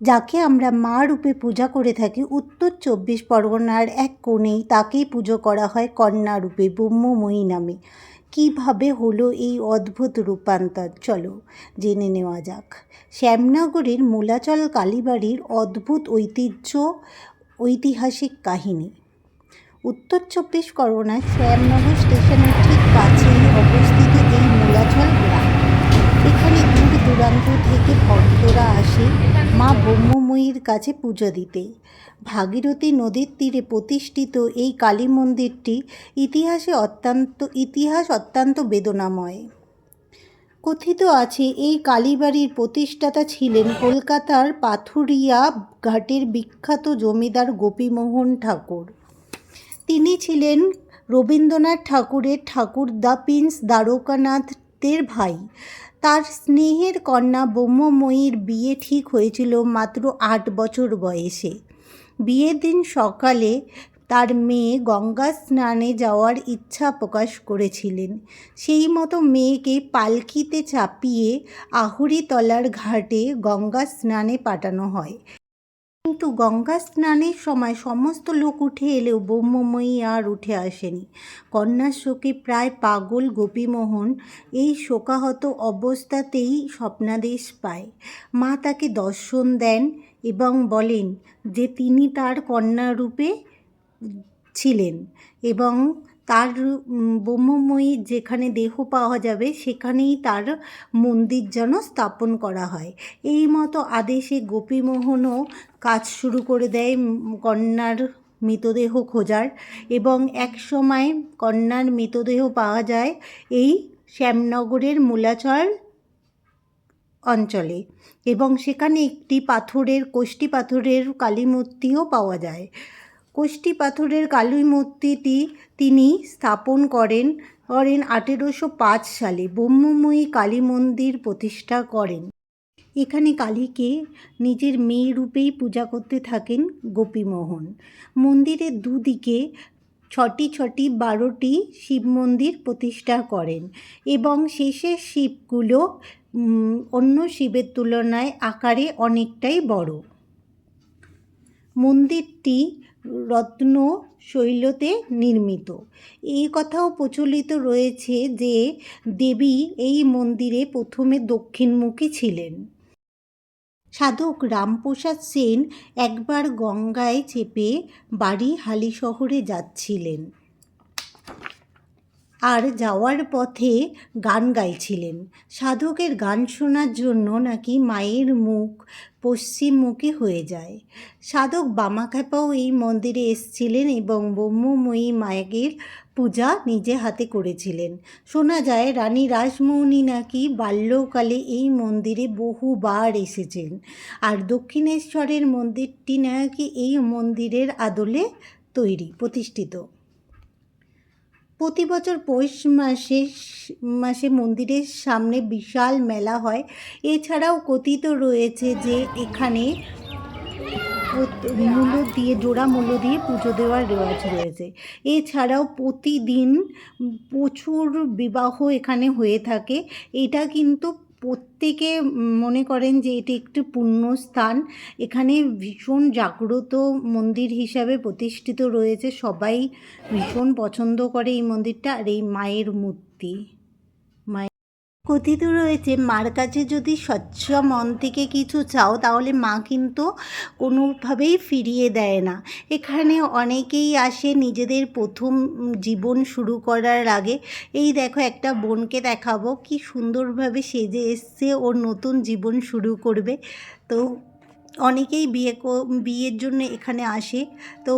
যাকে আমরা মা রূপে পূজা করে থাকি উত্তর ২৪ পরগনার এক কোণেই তাকেই পুজো করা হয় কন্যা রূপে ব্রহ্মময়ী নামে। কীভাবে হলো এই অদ্ভুত রূপান্তর চলো জেনে নেওয়া যাক। শ্যামনগরের মূলাচল কালীবাড়ির অদ্ভুত ঐতিহাসিক কাহিনী। উত্তর ২৪ পরগনার শ্যামনগর স্টেশনের ঠিক কাছেই অবস্থিত এই মূলাচল গ্রাম। এখানে দূর দূরান্ত থেকে ভক্তরা আসে মা ব্রহ্মময়ীর কাছে পুজো দিতে। ভাগীরথী নদীর তীরে প্রতিষ্ঠিত এই কালী মন্দিরটি ইতিহাস অত্যন্ত বেদনাময়। কথিত আছে এই কালীবাড়ির প্রতিষ্ঠাতা ছিলেন কলকাতার পাথুরিয়া ঘাটের বিখ্যাত জমিদার গোপীমোহন ঠাকুর। তিনি ছিলেন রবীন্দ্রনাথ ঠাকুরের ঠাকুরদা প্রিন্স দ্বারকানাথের ভাই। তার স্নেহের কন্যা ব্রহ্মময়ীর বিয়ে ঠিক হয়েছিল মাত্র ৮ বছর বয়সে। বিয়ের দিন সকালে তার মেয়ে গঙ্গা স্নানে যাওয়ার ইচ্ছা প্রকাশ করেছিলেন। সেই মতো মেয়েকে পালকিতে চাপিয়ে আহুরিতলার ঘাটে গঙ্গা স্নানে পাঠানো হয়। কিন্তু গঙ্গা স্নানের সময় সমস্ত লোক উঠে এলেও ব্রহ্মময়ী আর উঠে আসেনি। কন্যার শোকে প্রায় পাগল গোপীমোহন এই শোকাহত অবস্থাতেই স্বপ্নাদেশ পায়। মা তাকে দর্শন দেন এবং বলেন যে তিনি তার কন্যারূপে ছিলেন এবং তার ব্রহ্মময়ীর যেখানে দেহ পাওয়া যাবে সেখানেই তার মন্দির যেন স্থাপন করা হয়। এই মতো আদেশে গোপীমোহনও কাজ শুরু করে দেয় কন্যার মৃতদেহ খোঁজার এবং এক সময় কন্যার মৃতদেহ পাওয়া যায় এই শ্যামনগরের মূলাচল অঞ্চলে এবং সেখানে একটি কোষ্ঠী পাথরের কালী মূর্তিও পাওয়া যায়। কোষ্ঠী পাথরের কালী মূর্তিটি তিনি স্থাপন করেন ১৮০৫ সালে ব্রহ্মময়ী কালী মন্দির প্রতিষ্ঠা করেন। এখানে কালীকে নিজের মেয়ে রূপেই পূজা করতে থাকেন গোপীমোহন। মন্দিরের দুদিকে ৬টি শিব মন্দির প্রতিষ্ঠা করেন এবং শেষের শিবগুলো অন্য শিবের তুলনায় আকারে অনেকটাই বড়। মন্দিরটি রত্ন শৈলতে নির্মিত। এই কথাও প্রচলিত রয়েছে যে দেবী এই মন্দিরে প্রথমে দক্ষিণমুখী ছিলেন। সাধক রামপ্রসাদ সেন একবার গঙ্গায় চেপে বাড়ি হালিশহরে যাচ্ছিলেন আর যাওয়ার পথে গান গাইছিলেন। সাধকের গান শোনার জন্য নাকি মায়ের মুখ পশ্চিমমুখী হয়ে যায়। সাধক বামাখ্যাপাও এই মন্দিরে এসেছিলেন এবং ব্রহ্মময়ী মায়ের পূজা নিজে হাতে করেছিলেন। শোনা যায় রানী রাসমণি নাকি বাল্যকালে এই মন্দিরে বহুবার এসেছেন আর দক্ষিণেশ্বরের মন্দিরটি নাকি এই মন্দিরের আদলে প্রতিষ্ঠিত। প্রতি বছর পৌষ মাসে মন্দিরের সামনে বিশাল মেলা হয়। এছাড়াও কথিত রয়েছে যে এখানে জোড়া মূল্য দিয়ে পুজো দেওয়ার রেওয়াজ রয়েছে। এছাড়াও প্রতিদিন প্রচুর বিবাহ এখানে হয়ে থাকে। এটা কিন্তু প্রত্যেকে মনে করেন যে এটি একটি পুণ্যস্থান। এখানে ভীষণ জাগ্রত মন্দির হিসাবে প্রতিষ্ঠিত রয়েছে। সবাই ভীষণ পছন্দ করে এই মন্দিরটা আর এই মায়ের মূর্তি। কথিত রয়েছে মার কাছে যদি স্বচ্ছ মন থেকে কিছু চাও তাহলে মা কিন্তু কোনোভাবেই ফিরিয়ে দেয় না। এখানে অনেকেই আসে নিজেদের প্রথম জীবন শুরু করার আগে। এই দেখো একটা বোনকে দেখাবো কি সুন্দরভাবে সেজে এসছে, ওর নতুন জীবন শুরু করবে। তো অনেকেই বিয়ের জন্য এখানে আসে। তো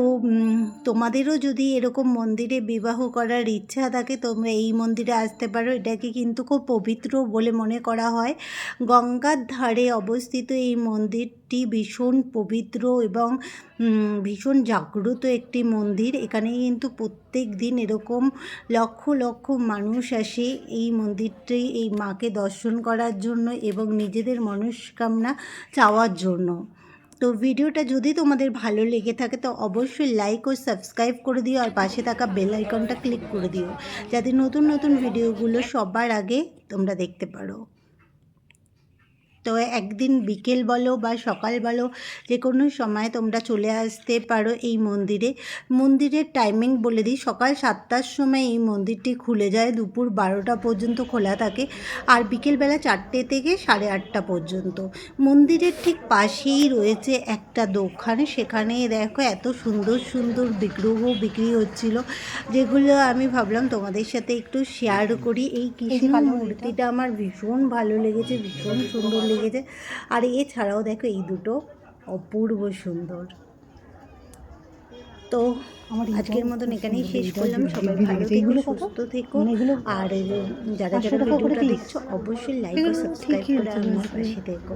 তোমাদেরও যদি এরকম মন্দিরে বিবাহ করার ইচ্ছা থাকে তোমরা এই মন্দিরে আসতে পারো। এটাকে কিন্তু খুব পবিত্র বলে মনে করা হয়। গঙ্গার ধারে অবস্থিত এই মন্দিরটি ভীষণ পবিত্র এবং ভীষণ জাগ্রত একটি মন্দির। এখানে কিন্তু প্রত্যেক দিন এরকম লক্ষ লক্ষ মানুষ আসে এই মন্দিরটি এই মাকে দর্শন করার জন্য এবং নিজেদের মনস্কামনা চাওয়ার জন্য। তো ভিডিওটা যদি তোমাদের ভালো লেগে থাকে তো অবশ্যই লাইক ও সাবস্ক্রাইব করে দিও আর পাশে থাকা বেল আইকনটা ক্লিক করে দিও যাতে নতুন নতুন ভিডিওগুলো সবার আগে তোমরা দেখতে পারো। তো একদিন বিকেল বলো বা সকাল বলো যে কোনো সময় তোমরা চলে আসতে পারো এই মন্দিরে। মন্দিরের টাইমিং বলে দিই, সকাল 7টার সময় এই মন্দিরটি খুলে যায়, দুপুর 12টা পর্যন্ত খোলা থাকে, আর বিকেলবেলা 4টে থেকে 8:30 পর্যন্ত। মন্দিরের ঠিক পাশেই রয়েছে একটা দোকান, সেখানে দেখো এত সুন্দর সুন্দর বিগ্রহ বিক্রি হচ্ছিল, যেগুলো আমি ভাবলাম তোমাদের সাথে একটু শেয়ার করি। এই কৃষ্ণ মূর্তিটা আমার ভীষণ ভালো লেগেছে, ভীষণ সুন্দর লেগেছে। আর এছাড়াও দেখো এই দুটো অপূর্ব সুন্দর। তো আজকের মতন এখানেই শেষ করলাম। সবাই ভালো থেকো, সুস্থ থেকো, আর যারা যারা ভিডিওটা দেখছো অবশ্যই লাইক ও সাবস্ক্রাইব করে আমার পাশে থেকো।